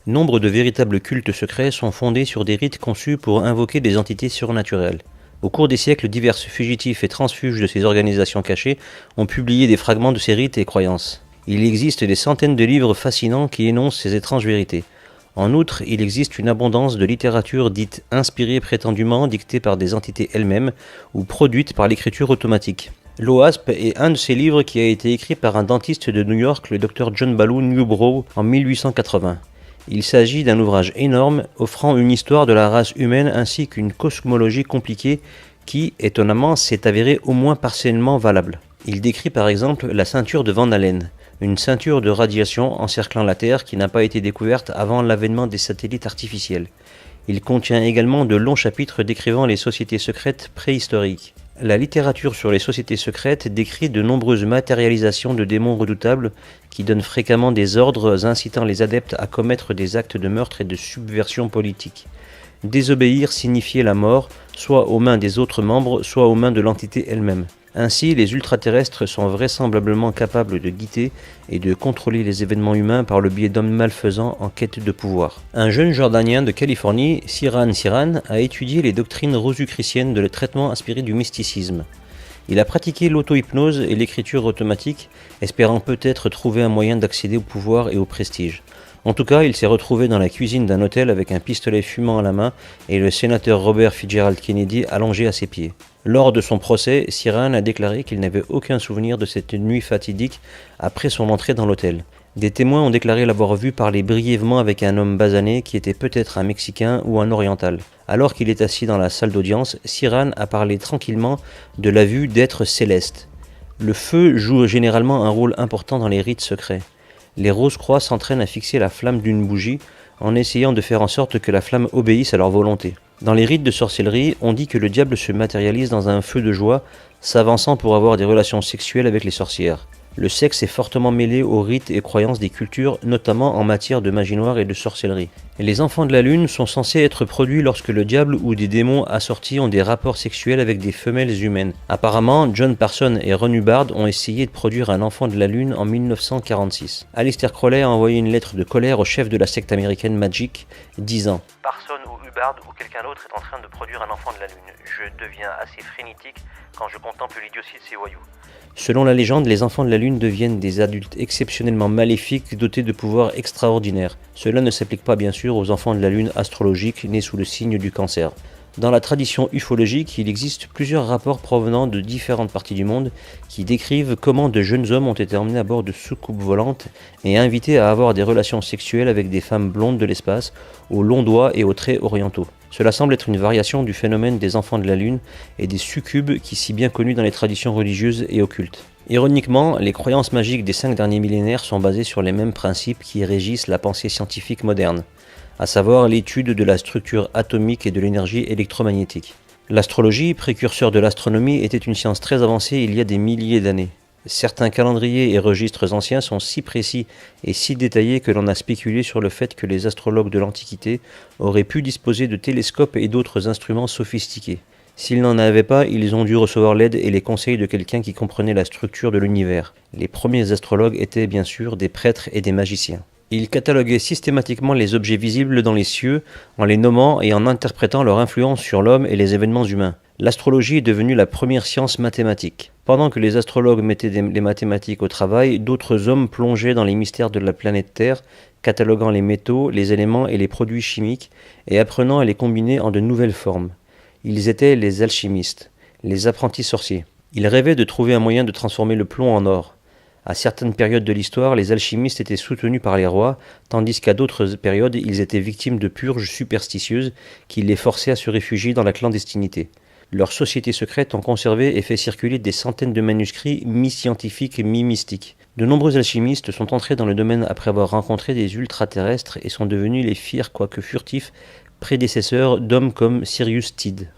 Nombre de véritables cultes secrets sont fondés sur des rites conçus pour invoquer des entités surnaturelles. Au cours des siècles, divers fugitifs et transfuges de ces organisations cachées ont publié des fragments de ces rites et croyances. Il existe des centaines de livres fascinants qui énoncent ces étranges vérités. En outre, il existe une abondance de littérature dite inspirée prétendument dictée par des entités elles-mêmes ou produite par l'écriture automatique. L'OASP est un de ces livres qui a été écrit par un dentiste de New York, le Dr John Ballou Newbrough, en 1880. Il s'agit d'un ouvrage énorme offrant une histoire de la race humaine ainsi qu'une cosmologie compliquée qui, étonnamment, s'est avérée au moins partiellement valable. Il décrit par exemple la ceinture de Van Allen, une ceinture de radiation encerclant la Terre qui n'a pas été découverte avant l'avènement des satellites artificiels. Il contient également de longs chapitres décrivant les sociétés secrètes préhistoriques. La littérature sur les sociétés secrètes décrit de nombreuses matérialisations de démons redoutables qui donnent fréquemment des ordres incitant les adeptes à commettre des actes de meurtre et de subversion politique. Désobéir signifiait la mort, soit aux mains des autres membres, soit aux mains de l'entité elle-même. Ainsi, les ultraterrestres sont vraisemblablement capables de guider et de contrôler les événements humains par le biais d'hommes malfaisants en quête de pouvoir. Un jeune jordanien de Californie, Siran Siran, a étudié les doctrines rosicruciennes de traitement inspiré du mysticisme. Il a pratiqué l'auto-hypnose et l'écriture automatique, espérant peut-être trouver un moyen d'accéder au pouvoir et au prestige. En tout cas, il s'est retrouvé dans la cuisine d'un hôtel avec un pistolet fumant à la main et le sénateur Robert Fitzgerald Kennedy allongé à ses pieds. Lors de son procès, Siran a déclaré qu'il n'avait aucun souvenir de cette nuit fatidique après son entrée dans l'hôtel. Des témoins ont déclaré l'avoir vu parler brièvement avec un homme basané qui était peut-être un Mexicain ou un Oriental. Alors qu'il est assis dans la salle d'audience, Siran a parlé tranquillement de la vue d'êtres célestes. Le feu joue généralement un rôle important dans les rites secrets. Les Rose-Croix s'entraînent à fixer la flamme d'une bougie en essayant de faire en sorte que la flamme obéisse à leur volonté. Dans les rites de sorcellerie, on dit que le diable se matérialise dans un feu de joie, s'avançant pour avoir des relations sexuelles avec les sorcières. Le sexe est fortement mêlé aux rites et croyances des cultures, notamment en matière de magie noire et de sorcellerie. Les enfants de la lune sont censés être produits lorsque le diable ou des démons assortis ont des rapports sexuels avec des femelles humaines. Apparemment, John Parsons et Ron Hubbard ont essayé de produire un enfant de la lune en 1946. Aleister Crowley a envoyé une lettre de colère au chef de la secte américaine Magic, disant « Parsons ou Hubbard ou quelqu'un d'autre est en train de produire un enfant de la lune. Je deviens assez frénétique quand je contemple l'idiotie de ces voyous. » Selon la légende, les enfants de la Lune deviennent des adultes exceptionnellement maléfiques dotés de pouvoirs extraordinaires. Cela ne s'applique pas bien sûr aux enfants de la Lune astrologiques nés sous le signe du Cancer. Dans la tradition ufologique, il existe plusieurs rapports provenant de différentes parties du monde qui décrivent comment de jeunes hommes ont été emmenés à bord de soucoupes volantes et invités à avoir des relations sexuelles avec des femmes blondes de l'espace, aux longs doigts et aux traits orientaux. Cela semble être une variation du phénomène des enfants de la Lune et des succubes qui si bien connus dans les traditions religieuses et occultes. Ironiquement, les croyances magiques des 5 derniers millénaires sont basées sur les mêmes principes qui régissent la pensée scientifique moderne, à savoir l'étude de la structure atomique et de l'énergie électromagnétique. L'astrologie, précurseur de l'astronomie, était une science très avancée il y a des milliers d'années. Certains calendriers et registres anciens sont si précis et si détaillés que l'on a spéculé sur le fait que les astrologues de l'Antiquité auraient pu disposer de télescopes et d'autres instruments sophistiqués. S'ils n'en avaient pas, ils ont dû recevoir l'aide et les conseils de quelqu'un qui comprenait la structure de l'univers. Les premiers astrologues étaient bien sûr des prêtres et des magiciens. Ils cataloguaient systématiquement les objets visibles dans les cieux en les nommant et en interprétant leur influence sur l'homme et les événements humains. L'astrologie est devenue la première science mathématique. Pendant que les astrologues mettaient les mathématiques au travail, d'autres hommes plongeaient dans les mystères de la planète Terre, cataloguant les métaux, les éléments et les produits chimiques et apprenant à les combiner en de nouvelles formes. Ils étaient les alchimistes, les apprentis sorciers. Ils rêvaient de trouver un moyen de transformer le plomb en or. À certaines périodes de l'histoire, les alchimistes étaient soutenus par les rois, tandis qu'à d'autres périodes, ils étaient victimes de purges superstitieuses qui les forçaient à se réfugier dans la clandestinité. Leurs sociétés secrètes ont conservé et fait circuler des centaines de manuscrits mi-scientifiques et mi-mystiques. De nombreux alchimistes sont entrés dans le domaine après avoir rencontré des ultraterrestres et sont devenus les fiers, quoique furtifs, prédécesseurs d'hommes comme Sirius Tid.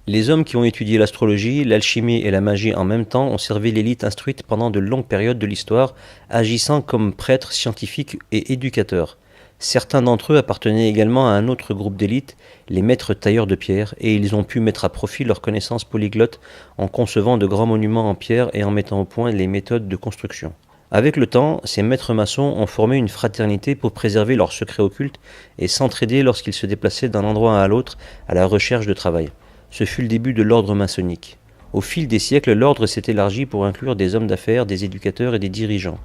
Les hommes qui ont étudié l'astrologie, l'alchimie et la magie en même temps ont servi l'élite instruite pendant de longues périodes de l'histoire, agissant comme prêtres, scientifiques et éducateurs. Certains d'entre eux appartenaient également à un autre groupe d'élite, les maîtres tailleurs de pierre, et ils ont pu mettre à profit leurs connaissances polyglottes en concevant de grands monuments en pierre et en mettant au point les méthodes de construction. Avec le temps, ces maîtres maçons ont formé une fraternité pour préserver leurs secrets occultes et s'entraider lorsqu'ils se déplaçaient d'un endroit à l'autre à la recherche de travail. Ce fut le début de l'ordre maçonnique. Au fil des siècles, l'ordre s'est élargi pour inclure des hommes d'affaires, des éducateurs et des dirigeants.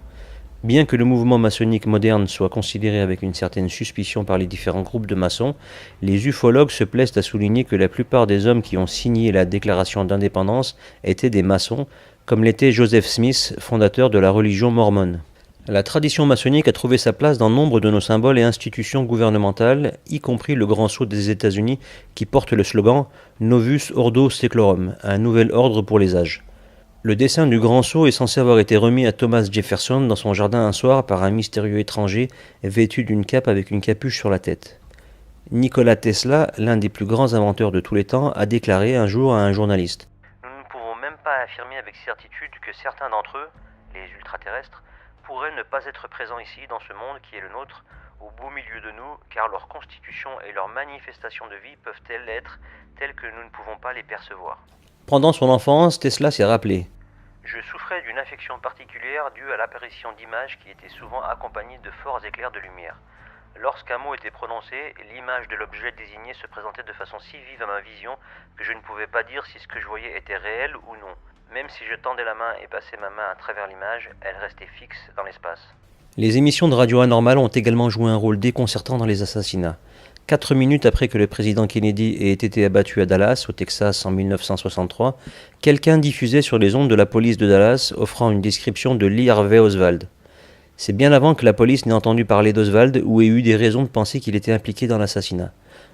Bien que le mouvement maçonnique moderne soit considéré avec une certaine suspicion par les différents groupes de maçons, les ufologues se plaisent à souligner que la plupart des hommes qui ont signé la déclaration d'indépendance étaient des maçons, comme l'était Joseph Smith, fondateur de la religion mormone. La tradition maçonnique a trouvé sa place dans nombre de nos symboles et institutions gouvernementales, y compris le Grand Sceau des États-Unis qui porte le slogan Novus Ordo Seclorum, un nouvel ordre pour les âges. Le dessin du Grand Sceau est censé avoir été remis à Thomas Jefferson dans son jardin un soir par un mystérieux étranger vêtu d'une cape avec une capuche sur la tête. Nikola Tesla, l'un des plus grands inventeurs de tous les temps, a déclaré un jour à un journaliste: Nous ne pouvons même pas affirmer avec certitude que certains d'entre eux, les ultraterrestres, pourraient ne pas être présents ici dans ce monde qui est le nôtre, au beau milieu de nous, car leur constitution et leurs manifestations de vie peuvent-elles être telles que nous ne pouvons pas les percevoir. Pendant son enfance, Tesla s'est rappelé: Je souffrais d'une affection particulière due à l'apparition d'images qui étaient souvent accompagnées de forts éclairs de lumière. Lorsqu'un mot était prononcé, l'image de l'objet désigné se présentait de façon si vive à ma vision que je ne pouvais pas dire si ce que je voyais était réel ou non. Même si je tendais la main et passais ma main à travers l'image, elle restait fixe dans l'espace. Les émissions de radio anormales ont également joué un rôle déconcertant dans les assassinats. 4 minutes après que le président Kennedy ait été abattu à Dallas, au Texas, en 1963, quelqu'un diffusait sur les ondes de la police de Dallas offrant une description de Lee Harvey Oswald. C'est bien avant que la police n'ait entendu parler d'Oswald ou ait eu des raisons de penser qu'il était impliqué dans l'assassinat.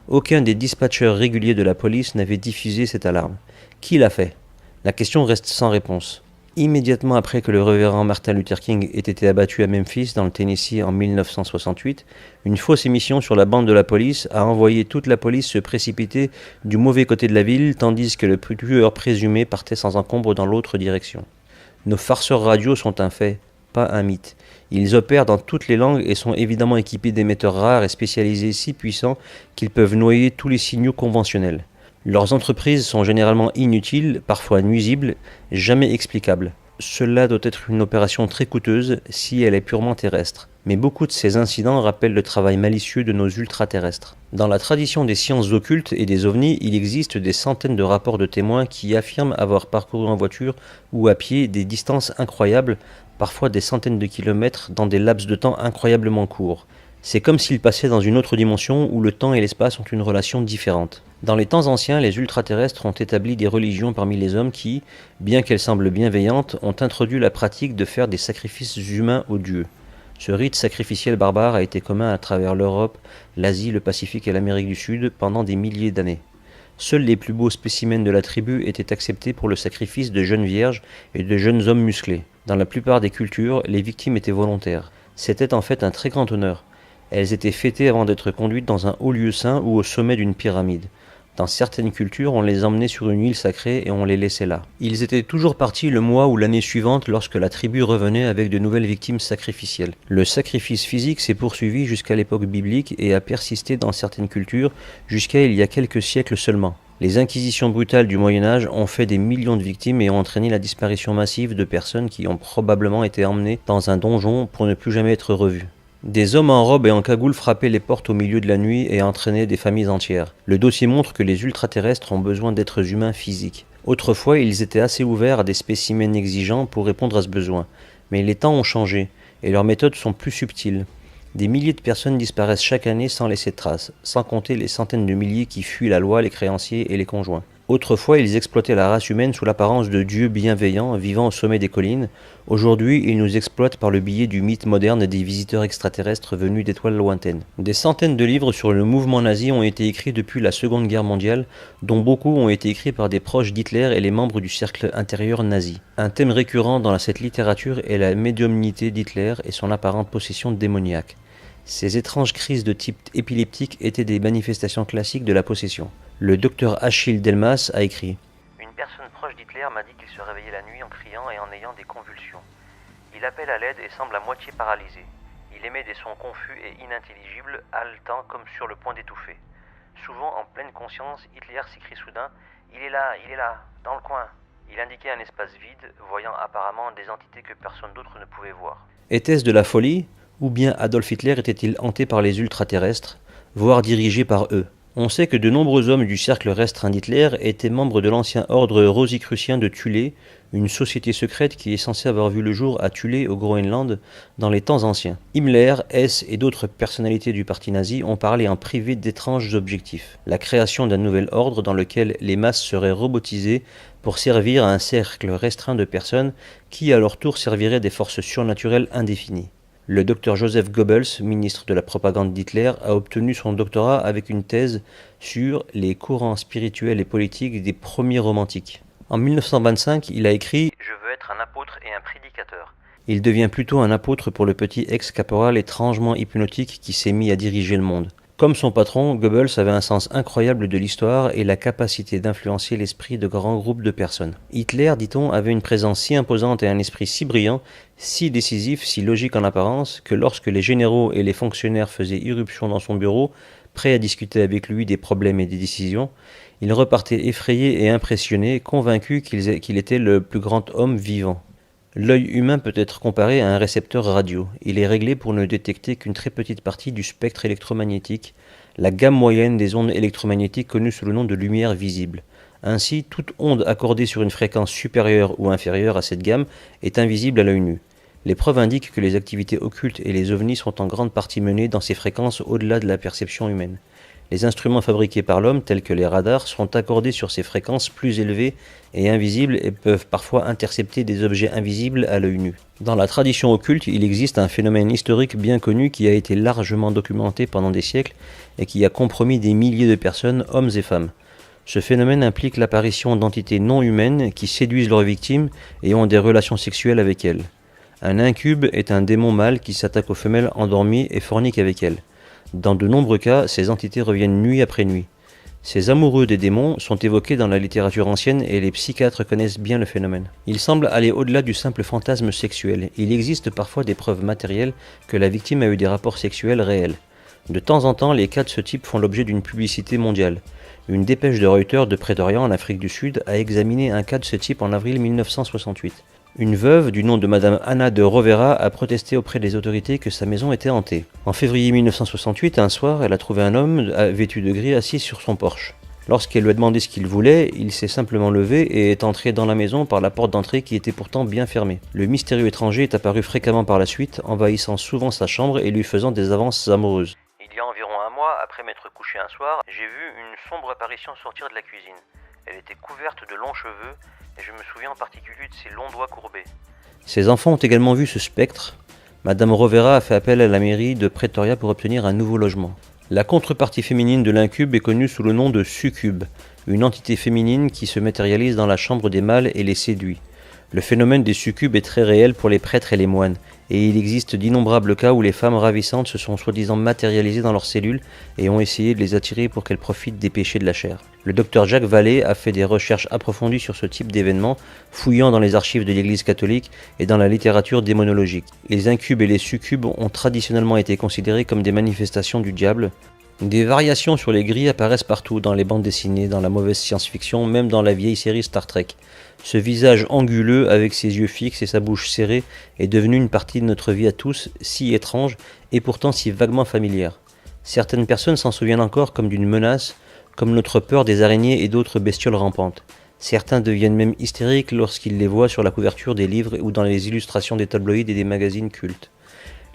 Aucun des dispatchers réguliers de la police n'avait diffusé cette alarme. Qui l'a fait? La question reste sans réponse. Immédiatement après que le révérend Martin Luther King ait été abattu à Memphis, dans le Tennessee, en 1968, une fausse émission sur la bande de la police a envoyé toute la police se précipiter du mauvais côté de la ville, tandis que le tueur présumé partait sans encombre dans l'autre direction. Nos farceurs radio sont un fait, pas un mythe. Ils opèrent dans toutes les langues et sont évidemment équipés d'émetteurs rares et spécialisés si puissants qu'ils peuvent noyer tous les signaux conventionnels. Leurs entreprises sont généralement inutiles, parfois nuisibles, jamais explicables. Cela doit être une opération très coûteuse si elle est purement terrestre. Mais beaucoup de ces incidents rappellent le travail malicieux de nos ultraterrestres. Dans la tradition des sciences occultes et des ovnis, il existe des centaines de rapports de témoins qui affirment avoir parcouru en voiture ou à pied des distances incroyables, parfois des centaines de kilomètres dans des laps de temps incroyablement courts. C'est comme s'ils passaient dans une autre dimension où le temps et l'espace ont une relation différente. Dans les temps anciens, les ultraterrestres ont établi des religions parmi les hommes qui, bien qu'elles semblent bienveillantes, ont introduit la pratique de faire des sacrifices humains aux dieux. Ce rite sacrificiel barbare a été commun à travers l'Europe, l'Asie, le Pacifique et l'Amérique du Sud pendant des milliers d'années. Seuls les plus beaux spécimens de la tribu étaient acceptés pour le sacrifice de jeunes vierges et de jeunes hommes musclés. Dans la plupart des cultures, les victimes étaient volontaires. C'était en fait un très grand honneur. Elles étaient fêtées avant d'être conduites dans un haut lieu saint ou au sommet d'une pyramide. Dans certaines cultures, on les emmenait sur une île sacrée et on les laissait là. Ils étaient toujours partis le mois ou l'année suivante lorsque la tribu revenait avec de nouvelles victimes sacrificielles. Le sacrifice physique s'est poursuivi jusqu'à l'époque biblique et a persisté dans certaines cultures jusqu'à il y a quelques siècles seulement. Les inquisitions brutales du Moyen-Âge ont fait des millions de victimes et ont entraîné la disparition massive de personnes qui ont probablement été emmenées dans un donjon pour ne plus jamais être revues. Des hommes en robe et en cagoule frappaient les portes au milieu de la nuit et entraînaient des familles entières. Le dossier montre que les ultraterrestres ont besoin d'êtres humains physiques. Autrefois, ils étaient assez ouverts à des spécimens exigeants pour répondre à ce besoin. Mais les temps ont changé et leurs méthodes sont plus subtiles. Des milliers de personnes disparaissent chaque année sans laisser de traces, sans compter les centaines de milliers qui fuient la loi, les créanciers et les conjoints. Autrefois, ils exploitaient la race humaine sous l'apparence de dieux bienveillants vivant au sommet des collines. Aujourd'hui, ils nous exploitent par le biais du mythe moderne des visiteurs extraterrestres venus d'étoiles lointaines. Des centaines de livres sur le mouvement nazi ont été écrits depuis la Seconde Guerre mondiale, dont beaucoup ont été écrits par des proches d'Hitler et les membres du cercle intérieur nazi. Un thème récurrent dans cette littérature est la médiumnité d'Hitler et son apparente possession démoniaque. Ces étranges crises de type épileptique étaient des manifestations classiques de la possession. Le docteur Achille Delmas a écrit: Une personne proche d'Hitler m'a dit qu'il se réveillait la nuit en criant et en ayant des convulsions. Il appelle à l'aide et semble à moitié paralysé. Il émet des sons confus et inintelligibles, haletants comme sur le point d'étouffer. Souvent, en pleine conscience, Hitler s'écrie soudain: il est là, dans le coin, Il indiquait un espace vide, voyant apparemment des entités que personne d'autre ne pouvait voir. Était-ce de la folie, ou bien Adolf Hitler était-il hanté par les ultraterrestres, voire dirigé par eux? On sait que de nombreux hommes du cercle restreint d'Hitler étaient membres de l'ancien ordre rosicrucien de Thulé, une société secrète qui est censée avoir vu le jour à Thulé au Groenland dans les temps anciens. Himmler, Hess et d'autres personnalités du parti nazi ont parlé en privé d'étranges objectifs. La création d'un nouvel ordre dans lequel les masses seraient robotisées pour servir à un cercle restreint de personnes qui à leur tour serviraient des forces surnaturelles indéfinies. Le docteur Joseph Goebbels, ministre de la propagande d'Hitler, a obtenu son doctorat avec une thèse sur les courants spirituels et politiques des premiers romantiques. En 1925, il a écrit « Je veux être un apôtre et un prédicateur ». Il devient plutôt un apôtre pour le petit ex-caporal étrangement hypnotique qui s'est mis à diriger le monde. Comme son patron, Goebbels avait un sens incroyable de l'histoire et la capacité d'influencer l'esprit de grands groupes de personnes. Hitler, dit-on, avait une présence si imposante et un esprit si brillant, si décisif, si logique en apparence, que lorsque les généraux et les fonctionnaires faisaient irruption dans son bureau, prêts à discuter avec lui des problèmes et des décisions, il repartait effrayé et impressionné, convaincu qu'il était le plus grand homme vivant. L'œil humain peut être comparé à un récepteur radio. Il est réglé pour ne détecter qu'une très petite partie du spectre électromagnétique, la gamme moyenne des ondes électromagnétiques connues sous le nom de lumière visible. Ainsi, toute onde accordée sur une fréquence supérieure ou inférieure à cette gamme est invisible à l'œil nu. Les preuves indiquent que les activités occultes et les ovnis sont en grande partie menées dans ces fréquences au-delà de la perception humaine. Les instruments fabriqués par l'homme, tels que les radars, sont accordés sur ces fréquences plus élevées et invisibles et peuvent parfois intercepter des objets invisibles à l'œil nu. Dans la tradition occulte, il existe un phénomène historique bien connu qui a été largement documenté pendant des siècles et qui a compromis des milliers de personnes, hommes et femmes. Ce phénomène implique l'apparition d'entités non humaines qui séduisent leurs victimes et ont des relations sexuelles avec elles. Un incube est un démon mâle qui s'attaque aux femelles endormies et fornique avec elles. Dans de nombreux cas, ces entités reviennent nuit après nuit. Ces amoureux des démons sont évoqués dans la littérature ancienne et les psychiatres connaissent bien le phénomène. Il semble aller au-delà du simple fantasme sexuel. Il existe parfois des preuves matérielles que la victime a eu des rapports sexuels réels. De temps en temps, les cas de ce type font l'objet d'une publicité mondiale. Une dépêche de Reuters de Pretoria en Afrique du Sud a examiné un cas de ce type en avril 1968. Une veuve du nom de Madame Anna de Rovera a protesté auprès des autorités que sa maison était hantée. En février 1968, un soir, elle a trouvé un homme vêtu de gris assis sur son porche. Lorsqu'elle lui a demandé ce qu'il voulait, il s'est simplement levé et est entré dans la maison par la porte d'entrée qui était pourtant bien fermée. Le mystérieux étranger est apparu fréquemment par la suite, envahissant souvent sa chambre et lui faisant des avances amoureuses. Il y a environ un mois, après m'être couché un soir, j'ai vu une sombre apparition sortir de la cuisine. Elle était couverte de longs cheveux, et je me souviens en particulier de ses longs doigts courbés. Ses enfants ont également vu ce spectre. Madame Rovera a fait appel à la mairie de Pretoria pour obtenir un nouveau logement. La contrepartie féminine de l'incube est connue sous le nom de succube, une entité féminine qui se matérialise dans la chambre des mâles et les séduit. Le phénomène des succubes est très réel pour les prêtres et les moines, et il existe d'innombrables cas où les femmes ravissantes se sont soi-disant matérialisées dans leurs cellules et ont essayé de les attirer pour qu'elles profitent des péchés de la chair. Le docteur Jacques Vallée a fait des recherches approfondies sur ce type d'événements, fouillant dans les archives de l'Église catholique et dans la littérature démonologique. Les incubes et les succubes ont traditionnellement été considérés comme des manifestations du diable. Des variations sur les grilles apparaissent partout, dans les bandes dessinées, dans la mauvaise science-fiction, même dans la vieille série Star Trek. Ce visage anguleux, avec ses yeux fixes et sa bouche serrée, est devenu une partie de notre vie à tous, si étrange et pourtant si vaguement familière. Certaines personnes s'en souviennent encore comme d'une menace, comme notre peur des araignées et d'autres bestioles rampantes. Certains deviennent même hystériques lorsqu'ils les voient sur la couverture des livres ou dans les illustrations des tabloïds et des magazines cultes.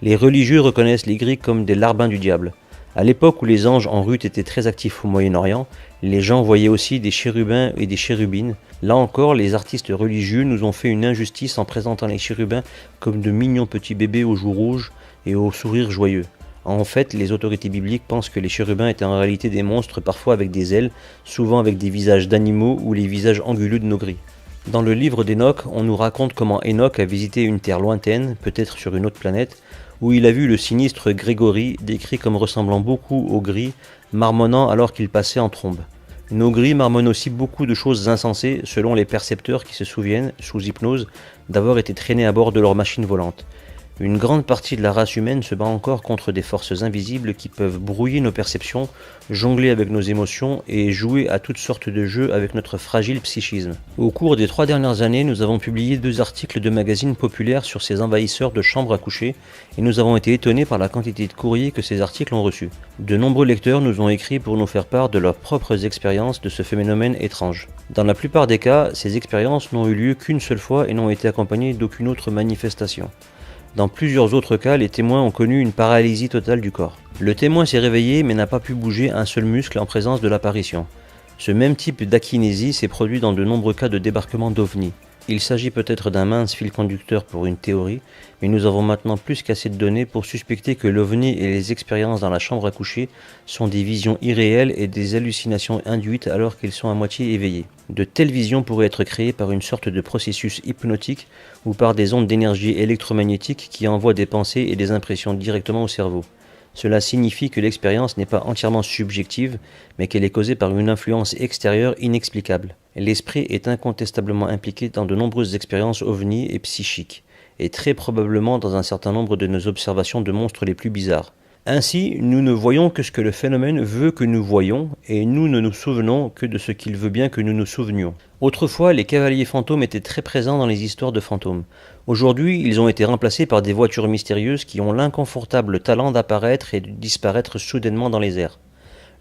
Les religieux reconnaissent les gris comme des larbins du diable. À l'époque où les anges en rut étaient très actifs au Moyen-Orient, les gens voyaient aussi des chérubins et des chérubines. Là encore, les artistes religieux nous ont fait une injustice en présentant les chérubins comme de mignons petits bébés aux joues rouges et aux sourires joyeux. En fait, les autorités bibliques pensent que les chérubins étaient en réalité des monstres, parfois avec des ailes, souvent avec des visages d'animaux ou les visages anguleux de nos gris. Dans le livre d'Enoch, on nous raconte comment Enoch a visité une terre lointaine, peut-être sur une autre planète, où il a vu le sinistre Grégory, décrit comme ressemblant beaucoup au gris, marmonnant alors qu'il passait en trombe. Nos gris marmonnent aussi beaucoup de choses insensées selon les percepteurs qui se souviennent, sous hypnose, d'avoir été traînés à bord de leur machine volante. Une grande partie de la race humaine se bat encore contre des forces invisibles qui peuvent brouiller nos perceptions, jongler avec nos émotions et jouer à toutes sortes de jeux avec notre fragile psychisme. Au cours des 3 dernières années, nous avons publié 2 articles de magazines populaires sur ces envahisseurs de chambres à coucher et nous avons été étonnés par la quantité de courriers que ces articles ont reçus. De nombreux lecteurs nous ont écrit pour nous faire part de leurs propres expériences de ce phénomène étrange. Dans la plupart des cas, ces expériences n'ont eu lieu qu'une seule fois et n'ont été accompagnées d'aucune autre manifestation. Dans plusieurs autres cas, les témoins ont connu une paralysie totale du corps. Le témoin s'est réveillé mais n'a pas pu bouger un seul muscle en présence de l'apparition. Ce même type d'akinésie s'est produit dans de nombreux cas de débarquement d'OVNI. Il s'agit peut-être d'un mince fil conducteur pour une théorie, mais nous avons maintenant plus qu'assez de données pour suspecter que l'OVNI et les expériences dans la chambre à coucher sont des visions irréelles et des hallucinations induites alors qu'ils sont à moitié éveillés. De telles visions pourraient être créées par une sorte de processus hypnotique ou par des ondes d'énergie électromagnétique qui envoient des pensées et des impressions directement au cerveau. Cela signifie que l'expérience n'est pas entièrement subjective, mais qu'elle est causée par une influence extérieure inexplicable. L'esprit est incontestablement impliqué dans de nombreuses expériences ovni et psychiques, et très probablement dans un certain nombre de nos observations de monstres les plus bizarres. Ainsi, nous ne voyons que ce que le phénomène veut que nous voyions, et nous ne nous souvenons que de ce qu'il veut bien que nous nous souvenions. Autrefois, les cavaliers fantômes étaient très présents dans les histoires de fantômes. Aujourd'hui, ils ont été remplacés par des voitures mystérieuses qui ont l'inconfortable talent d'apparaître et de disparaître soudainement dans les airs.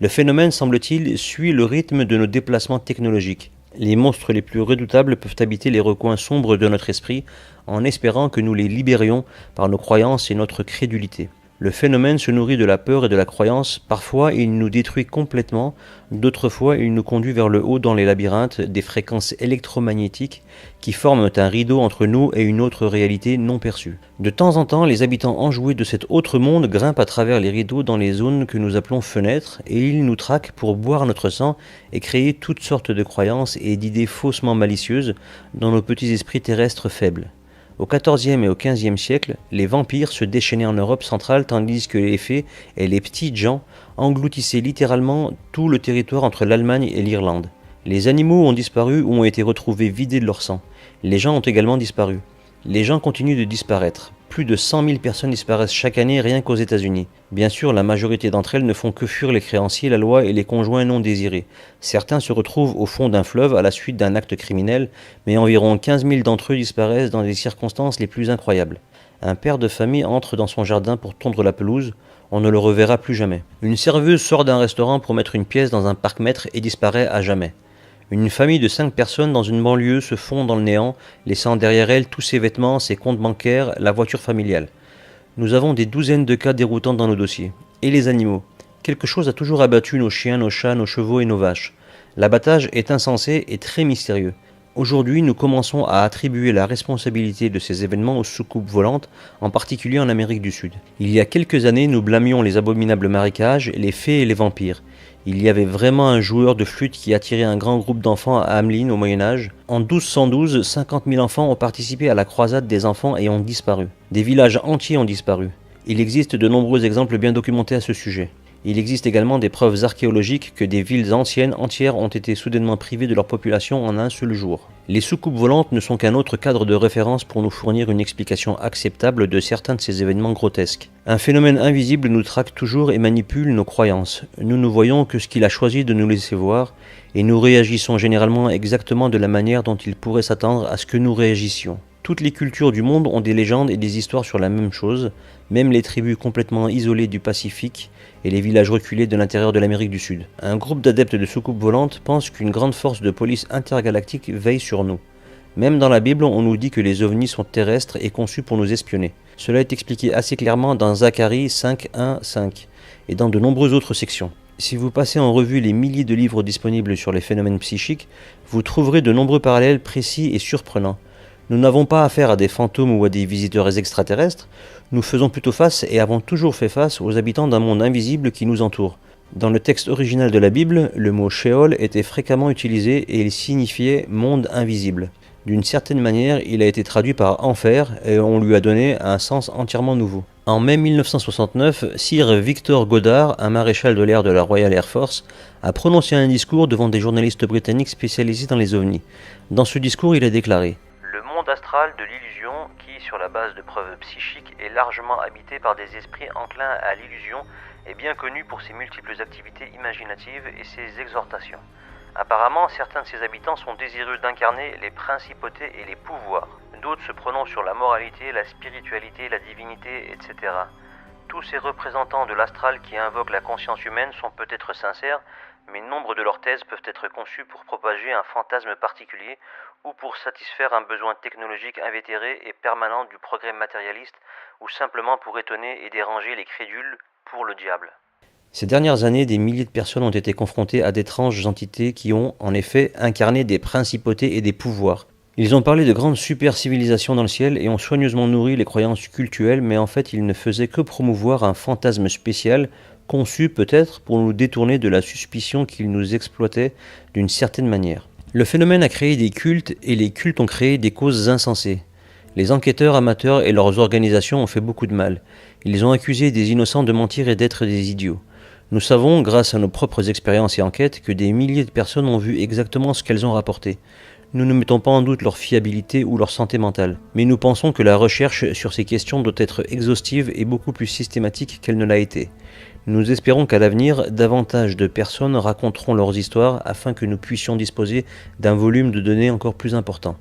Le phénomène, semble-t-il, suit le rythme de nos déplacements technologiques. Les monstres les plus redoutables peuvent habiter les recoins sombres de notre esprit en espérant que nous les libérions par nos croyances et notre crédulité. Le phénomène se nourrit de la peur et de la croyance, parfois il nous détruit complètement, d'autres fois il nous conduit vers le haut dans les labyrinthes des fréquences électromagnétiques qui forment un rideau entre nous et une autre réalité non perçue. De temps en temps, les habitants enjoués de cet autre monde grimpent à travers les rideaux dans les zones que nous appelons fenêtres et ils nous traquent pour boire notre sang et créer toutes sortes de croyances et d'idées faussement malicieuses dans nos petits esprits terrestres faibles. Au XIVe et au XVe siècle, les vampires se déchaînaient en Europe centrale tandis que les fées et les petites gens engloutissaient littéralement tout le territoire entre l'Allemagne et l'Irlande. Les animaux ont disparu ou ont été retrouvés vidés de leur sang. Les gens ont également disparu. Les gens continuent de disparaître. Plus de 100 000 personnes disparaissent chaque année rien qu'aux États-Unis. Bien sûr, la majorité d'entre elles ne font que fuir les créanciers, la loi et les conjoints non désirés. Certains se retrouvent au fond d'un fleuve à la suite d'un acte criminel, mais environ 15 000 d'entre eux disparaissent dans des circonstances les plus incroyables. Un père de famille entre dans son jardin pour tondre la pelouse, on ne le reverra plus jamais. Une serveuse sort d'un restaurant pour mettre une pièce dans un parc-mètre et disparaît à jamais. Une famille de 5 personnes dans une banlieue se fond dans le néant, laissant derrière elle tous ses vêtements, ses comptes bancaires, la voiture familiale. Nous avons des douzaines de cas déroutants dans nos dossiers. Et les animaux. Quelque chose a toujours abattu nos chiens, nos chats, nos chevaux et nos vaches. L'abattage est insensé et très mystérieux. Aujourd'hui, nous commençons à attribuer la responsabilité de ces événements aux soucoupes volantes, en particulier en Amérique du Sud. Il y a quelques années, nous blâmions les abominables marécages, les fées et les vampires. Il y avait vraiment un joueur de flûte qui attirait un grand groupe d'enfants à Hamelin au Moyen-Âge. En 1212, 50 000 enfants ont participé à la croisade des enfants et ont disparu. Des villages entiers ont disparu. Il existe de nombreux exemples bien documentés à ce sujet. Il existe également des preuves archéologiques que des villes anciennes entières ont été soudainement privées de leur population en un seul jour. Les soucoupes volantes ne sont qu'un autre cadre de référence pour nous fournir une explication acceptable de certains de ces événements grotesques. Un phénomène invisible nous traque toujours et manipule nos croyances. Nous ne voyons que ce qu'il a choisi de nous laisser voir, et nous réagissons généralement exactement de la manière dont il pourrait s'attendre à ce que nous réagissions. Toutes les cultures du monde ont des légendes et des histoires sur la même chose, même les tribus complètement isolées du Pacifique et les villages reculés de l'intérieur de l'Amérique du Sud. Un groupe d'adeptes de soucoupes volantes pense qu'une grande force de police intergalactique veille sur nous. Même dans la Bible, on nous dit que les ovnis sont terrestres et conçus pour nous espionner. Cela est expliqué assez clairement dans Zacharie 5.1.5 et dans de nombreuses autres sections. Si vous passez en revue les milliers de livres disponibles sur les phénomènes psychiques, vous trouverez de nombreux parallèles précis et surprenants. Nous n'avons pas affaire à des fantômes ou à des visiteurs extraterrestres, nous faisons plutôt face et avons toujours fait face aux habitants d'un monde invisible qui nous entoure. Dans le texte original de la Bible, le mot Sheol était fréquemment utilisé et il signifiait « monde invisible ». D'une certaine manière, il a été traduit par « enfer » et on lui a donné un sens entièrement nouveau. En mai 1969, Sir Victor Goddard, un maréchal de l'air de la Royal Air Force, a prononcé un discours devant des journalistes britanniques spécialisés dans les ovnis. Dans ce discours, il a déclaré « Le monde astral astrale de l'illusion qui, sur la base de preuves psychiques, est largement habitée par des esprits enclins à l'illusion et bien connus pour ses multiples activités imaginatives et ses exhortations. Apparemment, certains de ses habitants sont désireux d'incarner les principautés et les pouvoirs. D'autres se prononcent sur la moralité, la spiritualité, la divinité, etc. Tous ces représentants de l'astral qui invoquent la conscience humaine sont peut-être sincères, mais nombre de leurs thèses peuvent être conçues pour propager un fantasme particulier ou pour satisfaire un besoin technologique invétéré et permanent du progrès matérialiste ou simplement pour étonner et déranger les crédules pour le diable. Ces dernières années, des milliers de personnes ont été confrontées à d'étranges entités qui ont, en effet, incarné des principautés et des pouvoirs. Ils ont parlé de grandes super-civilisations dans le ciel et ont soigneusement nourri les croyances cultuelles, mais en fait ils ne faisaient que promouvoir un fantasme spécial, conçu peut-être pour nous détourner de la suspicion qu'ils nous exploitaient d'une certaine manière. Le phénomène a créé des cultes et les cultes ont créé des causes insensées. Les enquêteurs amateurs et leurs organisations ont fait beaucoup de mal. Ils ont accusé des innocents de mentir et d'être des idiots. Nous savons, grâce à nos propres expériences et enquêtes, que des milliers de personnes ont vu exactement ce qu'elles ont rapporté. Nous ne mettons pas en doute leur fiabilité ou leur santé mentale, mais nous pensons que la recherche sur ces questions doit être exhaustive et beaucoup plus systématique qu'elle ne l'a été. Nous espérons qu'à l'avenir, davantage de personnes raconteront leurs histoires afin que nous puissions disposer d'un volume de données encore plus important.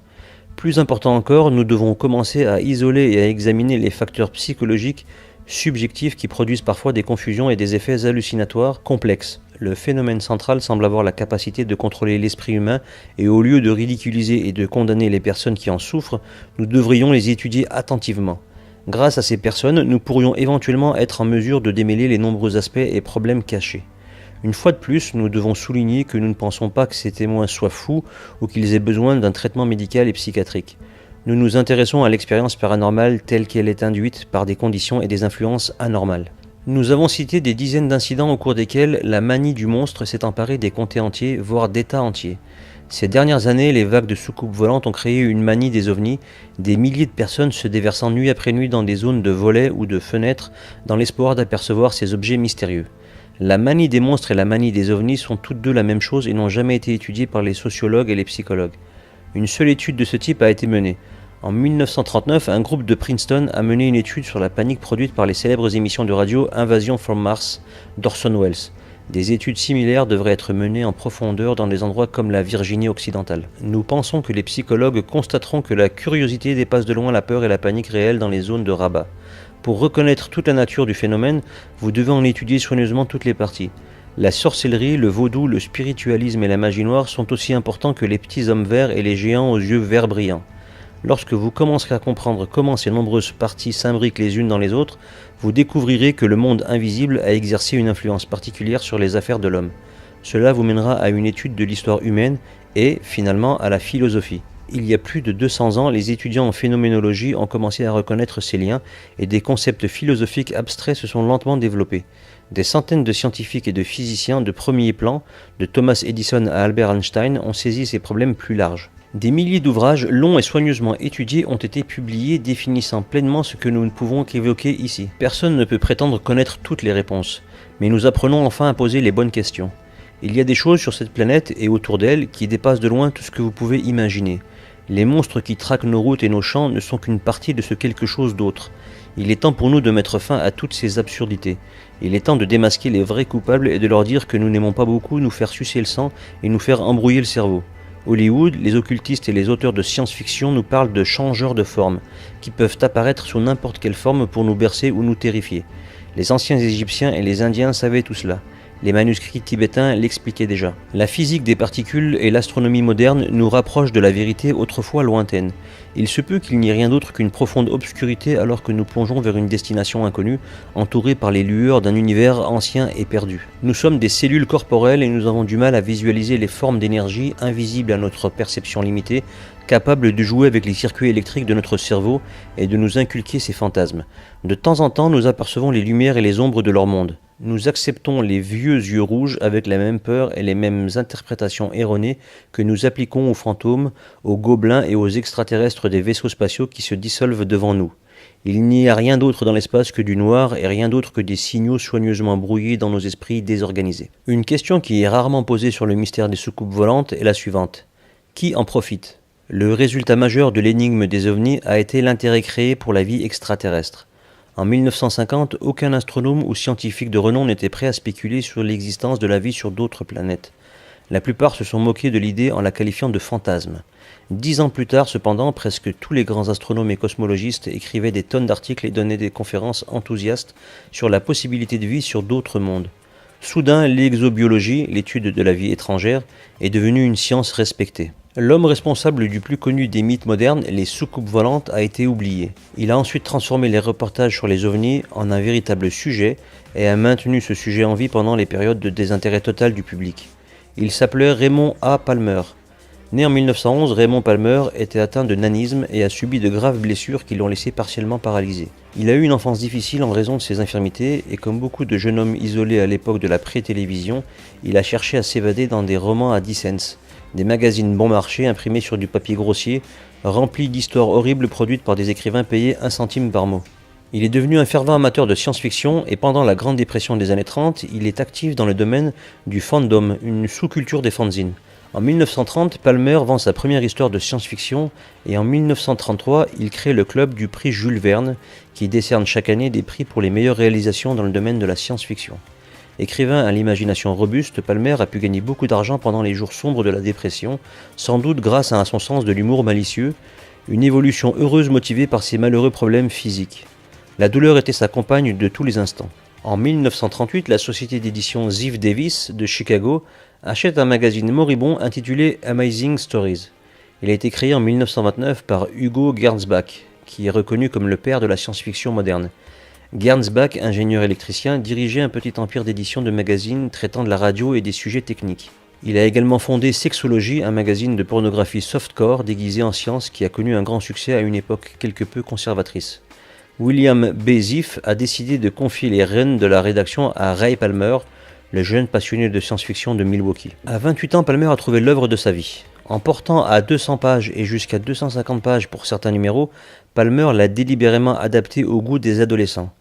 Plus important encore, nous devons commencer à isoler et à examiner les facteurs psychologiques subjectifs qui produisent parfois des confusions et des effets hallucinatoires complexes. Le phénomène central semble avoir la capacité de contrôler l'esprit humain et au lieu de ridiculiser et de condamner les personnes qui en souffrent, nous devrions les étudier attentivement. Grâce à ces personnes, nous pourrions éventuellement être en mesure de démêler les nombreux aspects et problèmes cachés. Une fois de plus, nous devons souligner que nous ne pensons pas que ces témoins soient fous ou qu'ils aient besoin d'un traitement médical et psychiatrique. Nous nous intéressons à l'expérience paranormale telle qu'elle est induite par des conditions et des influences anormales. Nous avons cité des dizaines d'incidents au cours desquels la manie du monstre s'est emparée des comtés entiers, voire d'États entiers. Ces dernières années, les vagues de soucoupes volantes ont créé une manie des ovnis, des milliers de personnes se déversant nuit après nuit dans des zones de volets ou de fenêtres dans l'espoir d'apercevoir ces objets mystérieux. La manie des monstres et la manie des ovnis sont toutes deux la même chose et n'ont jamais été étudiées par les sociologues et les psychologues. Une seule étude de ce type a été menée. En 1939, un groupe de Princeton a mené une étude sur la panique produite par les célèbres émissions de radio Invasion from Mars d'Orson Welles. Des études similaires devraient être menées en profondeur dans des endroits comme la Virginie occidentale. Nous pensons que les psychologues constateront que la curiosité dépasse de loin la peur et la panique réelle dans les zones de rabat. Pour reconnaître toute la nature du phénomène, vous devez en étudier soigneusement toutes les parties. La sorcellerie, le vaudou, le spiritualisme et la magie noire sont aussi importants que les petits hommes verts et les géants aux yeux verts brillants. Lorsque vous commencerez à comprendre comment ces nombreuses parties s'imbriquent les unes dans les autres, vous découvrirez que le monde invisible a exercé une influence particulière sur les affaires de l'homme. Cela vous mènera à une étude de l'histoire humaine et, finalement, à la philosophie. Il y a plus de 200 ans, les étudiants en phénoménologie ont commencé à reconnaître ces liens et des concepts philosophiques abstraits se sont lentement développés. Des centaines de scientifiques et de physiciens de premier plan, de Thomas Edison à Albert Einstein, ont saisi ces problèmes plus larges. Des milliers d'ouvrages longs et soigneusement étudiés ont été publiés définissant pleinement ce que nous ne pouvons qu'évoquer ici. Personne ne peut prétendre connaître toutes les réponses, mais nous apprenons enfin à poser les bonnes questions. Il y a des choses sur cette planète et autour d'elle qui dépassent de loin tout ce que vous pouvez imaginer. Les monstres qui traquent nos routes et nos champs ne sont qu'une partie de ce quelque chose d'autre. Il est temps pour nous de mettre fin à toutes ces absurdités. Il est temps de démasquer les vrais coupables et de leur dire que nous n'aimons pas beaucoup nous faire sucer le sang et nous faire embrouiller le cerveau. Hollywood, les occultistes et les auteurs de science-fiction nous parlent de changeurs de forme, qui peuvent apparaître sous n'importe quelle forme pour nous bercer ou nous terrifier. Les anciens Égyptiens et les Indiens savaient tout cela. Les manuscrits tibétains l'expliquaient déjà. La physique des particules et l'astronomie moderne nous rapprochent de la vérité autrefois lointaine. Il se peut qu'il n'y ait rien d'autre qu'une profonde obscurité alors que nous plongeons vers une destination inconnue, entourée par les lueurs d'un univers ancien et perdu. Nous sommes des cellules corporelles et nous avons du mal à visualiser les formes d'énergie invisibles à notre perception limitée, capables de jouer avec les circuits électriques de notre cerveau et de nous inculquer ces fantasmes. De temps en temps, nous apercevons les lumières et les ombres de leur monde. Nous acceptons les vieux yeux rouges avec la même peur et les mêmes interprétations erronées que nous appliquons aux fantômes, aux gobelins et aux extraterrestres des vaisseaux spatiaux qui se dissolvent devant nous. Il n'y a rien d'autre dans l'espace que du noir et rien d'autre que des signaux soigneusement brouillés dans nos esprits désorganisés. Une question qui est rarement posée sur le mystère des soucoupes volantes est la suivante. Qui en profite ? Le résultat majeur de l'énigme des ovnis a été l'intérêt créé pour la vie extraterrestre. En 1950, aucun astronome ou scientifique de renom n'était prêt à spéculer sur l'existence de la vie sur d'autres planètes. La plupart se sont moqués de l'idée en la qualifiant de fantasme. 10 ans plus tard, cependant, presque tous les grands astronomes et cosmologistes écrivaient des tonnes d'articles et donnaient des conférences enthousiastes sur la possibilité de vie sur d'autres mondes. Soudain, l'exobiologie, l'étude de la vie étrangère, est devenue une science respectée. L'homme responsable du plus connu des mythes modernes, les soucoupes volantes, a été oublié. Il a ensuite transformé les reportages sur les ovnis en un véritable sujet et a maintenu ce sujet en vie pendant les périodes de désintérêt total du public. Il s'appelait Raymond A. Palmer. Né en 1911, Raymond Palmer était atteint de nanisme et a subi de graves blessures qui l'ont laissé partiellement paralysé. Il a eu une enfance difficile en raison de ses infirmités et comme beaucoup de jeunes hommes isolés à l'époque de la pré-télévision, il a cherché à s'évader dans des romans à 10 cents, des magazines bon marché imprimés sur du papier grossier, remplis d'histoires horribles produites par des écrivains payés 1 centime par mot. Il est devenu un fervent amateur de science-fiction et pendant la Grande Dépression des années 30, il est actif dans le domaine du fandom, une sous-culture des fanzines. En 1930, Palmer vend sa première histoire de science-fiction et en 1933, il crée le club du prix Jules Verne qui décerne chaque année des prix pour les meilleures réalisations dans le domaine de la science-fiction. Écrivain à l'imagination robuste, Palmer a pu gagner beaucoup d'argent pendant les jours sombres de la dépression, sans doute grâce à son sens de l'humour malicieux, une évolution heureuse motivée par ses malheureux problèmes physiques. La douleur était sa compagne de tous les instants. En 1938, la société d'édition Ziff Davis de Chicago achète un magazine moribond intitulé Amazing Stories. Il a été créé en 1929 par Hugo Gernsback, qui est reconnu comme le père de la science-fiction moderne. Gernsback, ingénieur électricien, dirigeait un petit empire d'édition de magazines traitant de la radio et des sujets techniques. Il a également fondé Sexology, un magazine de pornographie softcore déguisé en science qui a connu un grand succès à une époque quelque peu conservatrice. William B. Ziff a décidé de confier les rênes de la rédaction à Ray Palmer, le jeune passionné de science-fiction de Milwaukee. À 28 ans, Palmer a trouvé l'œuvre de sa vie. En portant à 200 pages et jusqu'à 250 pages pour certains numéros, Palmer l'a délibérément adapté au goût des adolescents.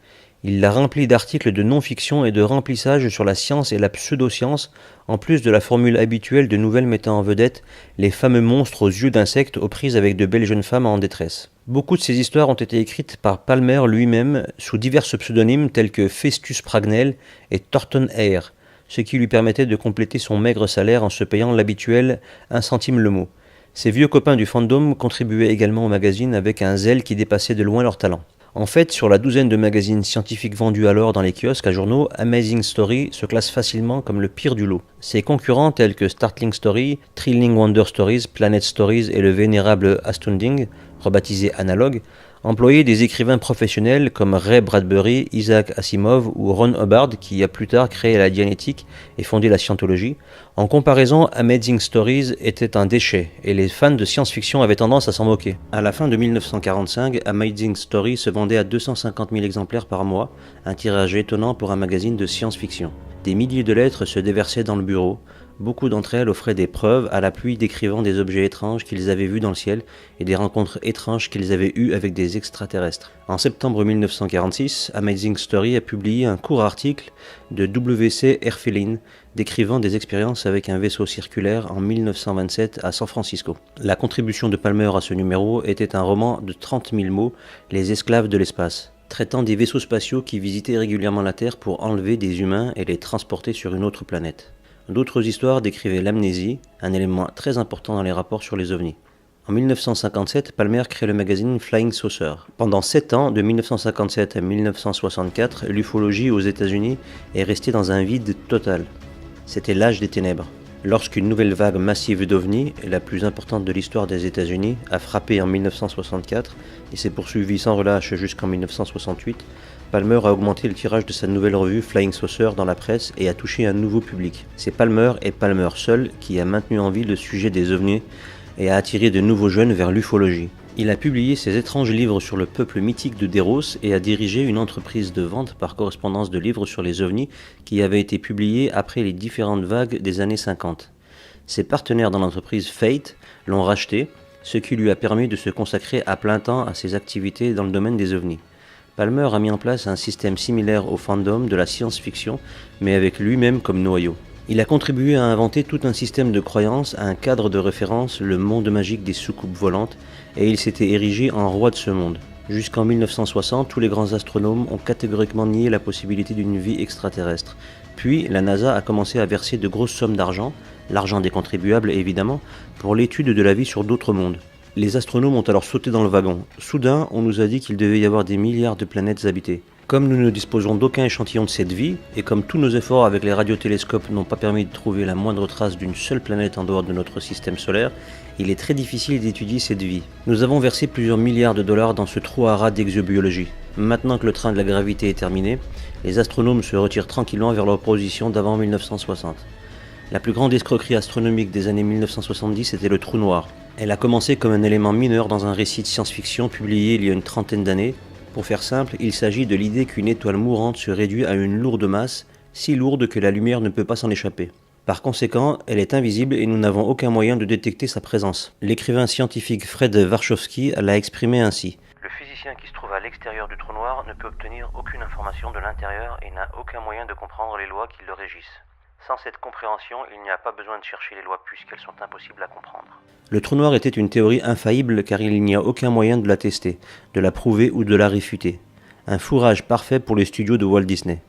Il l'a rempli d'articles de non-fiction et de remplissage sur la science et la pseudo-science, en plus de la formule habituelle de nouvelles mettant en vedette les fameux monstres aux yeux d'insectes aux prises avec de belles jeunes femmes en détresse. Beaucoup de ces histoires ont été écrites par Palmer lui-même sous divers pseudonymes tels que Festus Pragnell et Thornton Hare, ce qui lui permettait de compléter son maigre salaire en se payant l'habituel 1 centime le mot. Ses vieux copains du fandom contribuaient également au magazine avec un zèle qui dépassait de loin leur talent. En fait, sur la douzaine de magazines scientifiques vendus alors dans les kiosques à journaux, Amazing Story se classe facilement comme le pire du lot. Ses concurrents tels que Startling Story, Thrilling Wonder Stories, Planet Stories et le vénérable Astounding, rebaptisé Analog, employaient des écrivains professionnels comme Ray Bradbury, Isaac Asimov ou Ron Hubbard qui a plus tard créé la Dianétique et fondé la Scientologie. En comparaison, Amazing Stories était un déchet et les fans de science-fiction avaient tendance à s'en moquer. À la fin de 1945, Amazing Stories se vendait à 250 000 exemplaires par mois, un tirage étonnant pour un magazine de science-fiction. Des milliers de lettres se déversaient dans le bureau. Beaucoup d'entre elles offraient des preuves à l'appui décrivant des objets étranges qu'ils avaient vus dans le ciel et des rencontres étranges qu'ils avaient eues avec des extraterrestres. En septembre 1946, Amazing Story a publié un court article de W.C. Erfelin décrivant des expériences avec un vaisseau circulaire en 1927 à San Francisco. La contribution de Palmer à ce numéro était un roman de 30 000 mots, Les esclaves de l'espace, traitant des vaisseaux spatiaux qui visitaient régulièrement la Terre pour enlever des humains et les transporter sur une autre planète. D'autres histoires décrivaient l'amnésie, un élément très important dans les rapports sur les ovnis. En 1957, Palmer crée le magazine Flying Saucer. Pendant 7 ans, de 1957 à 1964, l'ufologie aux États-Unis est restée dans un vide total. C'était l'âge des ténèbres. Lorsqu'une nouvelle vague massive d'ovnis, la plus importante de l'histoire des États-Unis, a frappé en 1964 et s'est poursuivie sans relâche jusqu'en 1968, Palmer a augmenté le tirage de sa nouvelle revue Flying Saucer dans la presse et a touché un nouveau public. C'est Palmer et Palmer seul qui a maintenu en vie le sujet des ovnis et a attiré de nouveaux jeunes vers l'ufologie. Il a publié ses étranges livres sur le peuple mythique de Deros et a dirigé une entreprise de vente par correspondance de livres sur les ovnis qui avait été publiée après les différentes vagues des années 50. Ses partenaires dans l'entreprise Fate l'ont racheté, ce qui lui a permis de se consacrer à plein temps à ses activités dans le domaine des ovnis. Palmer a mis en place un système similaire au fandom de la science-fiction, mais avec lui-même comme noyau. Il a contribué à inventer tout un système de croyances, un cadre de référence, le monde magique des soucoupes volantes, et il s'était érigé en roi de ce monde. Jusqu'en 1960, tous les grands astronomes ont catégoriquement nié la possibilité d'une vie extraterrestre. Puis, la NASA a commencé à verser de grosses sommes d'argent, l'argent des contribuables évidemment, pour l'étude de la vie sur d'autres mondes. Les astronomes ont alors sauté dans le wagon. Soudain, on nous a dit qu'il devait y avoir des milliards de planètes habitées. Comme nous ne disposons d'aucun échantillon de cette vie, et comme tous nos efforts avec les radiotélescopes n'ont pas permis de trouver la moindre trace d'une seule planète en dehors de notre système solaire, il est très difficile d'étudier cette vie. Nous avons versé plusieurs milliards de dollars dans ce trou à rats d'exobiologie. Maintenant que le train de la gravité est terminé, les astronomes se retirent tranquillement vers leur position d'avant 1960. La plus grande escroquerie astronomique des années 1970 était le trou noir. Elle a commencé comme un élément mineur dans un récit de science-fiction publié il y a une trentaine d'années. Pour faire simple, il s'agit de l'idée qu'une étoile mourante se réduit à une lourde masse, si lourde que la lumière ne peut pas s'en échapper. Par conséquent, elle est invisible et nous n'avons aucun moyen de détecter sa présence. L'écrivain scientifique Fred Warshawski l'a exprimé ainsi. Le physicien qui se trouve à l'extérieur du trou noir ne peut obtenir aucune information de l'intérieur et n'a aucun moyen de comprendre les lois qui le régissent. Sans cette compréhension, il n'y a pas besoin de chercher les lois puisqu'elles sont impossibles à comprendre. Le trou noir était une théorie infaillible car il n'y a aucun moyen de la tester, de la prouver ou de la réfuter. Un fourrage parfait pour les studios de Walt Disney.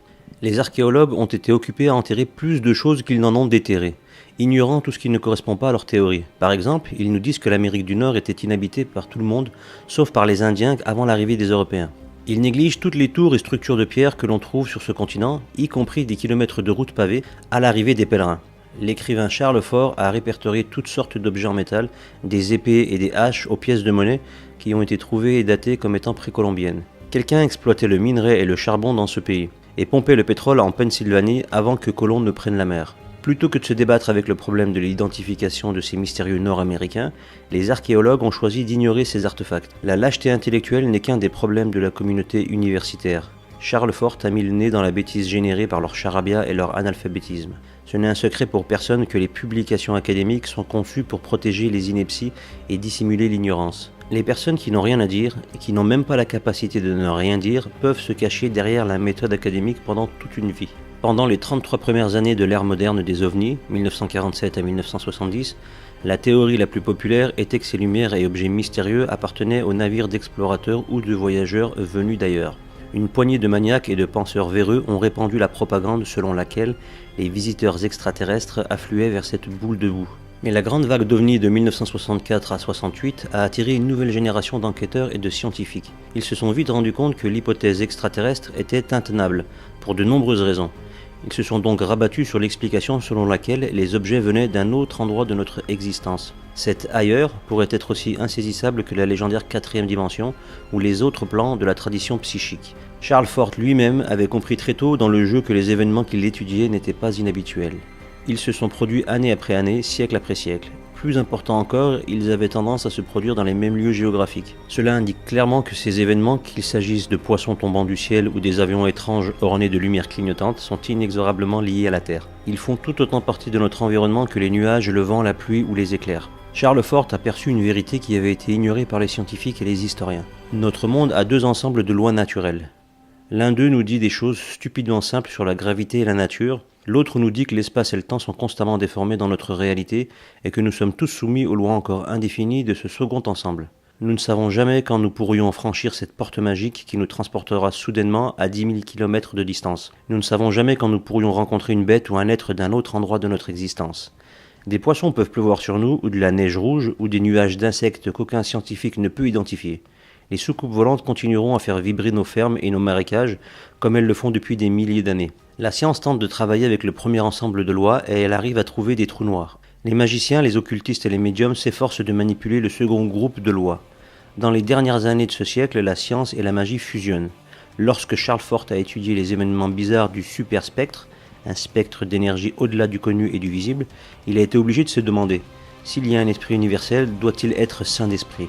Les archéologues ont été occupés à enterrer plus de choses qu'ils n'en ont déterrées, ignorant tout ce qui ne correspond pas à leur théorie. Par exemple, ils nous disent que l'Amérique du Nord était inhabitée par tout le monde, sauf par les Indiens avant l'arrivée des Européens. Ils négligent toutes les tours et structures de pierre que l'on trouve sur ce continent, y compris des kilomètres de routes pavées à l'arrivée des pèlerins. L'écrivain Charles Fort a répertorié toutes sortes d'objets en métal, des épées et des haches aux pièces de monnaie qui ont été trouvées et datées comme étant précolombiennes. Quelqu'un exploitait le minerai et le charbon dans ce pays, et pompait le pétrole en Pennsylvanie avant que Colomb ne prenne la mer. Plutôt que de se débattre avec le problème de l'identification de ces mystérieux Nord-Américains, les archéologues ont choisi d'ignorer ces artefacts. La lâcheté intellectuelle n'est qu'un des problèmes de la communauté universitaire. Charles Fort a mis le nez dans la bêtise générée par leur charabia et leur analphabétisme. Ce n'est un secret pour personne que les publications académiques sont conçues pour protéger les inepties et dissimuler l'ignorance. Les personnes qui n'ont rien à dire et qui n'ont même pas la capacité de ne rien dire peuvent se cacher derrière la méthode académique pendant toute une vie. Pendant les 33 premières années de l'ère moderne des ovnis, 1947 à 1970, la théorie la plus populaire était que ces lumières et objets mystérieux appartenaient aux navires d'explorateurs ou de voyageurs venus d'ailleurs. Une poignée de maniaques et de penseurs véreux ont répandu la propagande selon laquelle les visiteurs extraterrestres affluaient vers cette boule de boue. Mais la grande vague d'ovnis de 1964 à 68 a attiré une nouvelle génération d'enquêteurs et de scientifiques. Ils se sont vite rendus compte que l'hypothèse extraterrestre était intenable, pour de nombreuses raisons. Ils se sont donc rabattus sur l'explication selon laquelle les objets venaient d'un autre endroit de notre existence. Cet ailleurs pourrait être aussi insaisissable que la légendaire quatrième dimension ou les autres plans de la tradition psychique. Charles Fort lui-même avait compris très tôt dans le jeu que les événements qu'il étudiait n'étaient pas inhabituels. Ils se sont produits année après année, siècle après siècle. Plus important encore, ils avaient tendance à se produire dans les mêmes lieux géographiques. Cela indique clairement que ces événements, qu'il s'agisse de poissons tombant du ciel ou des avions étranges ornés de lumières clignotantes, sont inexorablement liés à la Terre. Ils font tout autant partie de notre environnement que les nuages, le vent, la pluie ou les éclairs. Charles Fort a perçu une vérité qui avait été ignorée par les scientifiques et les historiens. Notre monde a deux ensembles de lois naturelles. L'un d'eux nous dit des choses stupidement simples sur la gravité et la nature, l'autre nous dit que l'espace et le temps sont constamment déformés dans notre réalité et que nous sommes tous soumis aux lois encore indéfinies de ce second ensemble. Nous ne savons jamais quand nous pourrions franchir cette porte magique qui nous transportera soudainement à 10 000 km de distance. Nous ne savons jamais quand nous pourrions rencontrer une bête ou un être d'un autre endroit de notre existence. Des poissons peuvent pleuvoir sur nous, ou de la neige rouge, ou des nuages d'insectes qu'aucun scientifique ne peut identifier. Les soucoupes volantes continueront à faire vibrer nos fermes et nos marécages, comme elles le font depuis des milliers d'années. La science tente de travailler avec le premier ensemble de lois et elle arrive à trouver des trous noirs. Les magiciens, les occultistes et les médiums s'efforcent de manipuler le second groupe de lois. Dans les dernières années de ce siècle, la science et la magie fusionnent. Lorsque Charles Fort a étudié les événements bizarres du superspectre, un spectre d'énergie au-delà du connu et du visible, il a été obligé de se demander: s'il y a un esprit universel, doit-il être saint d'esprit ?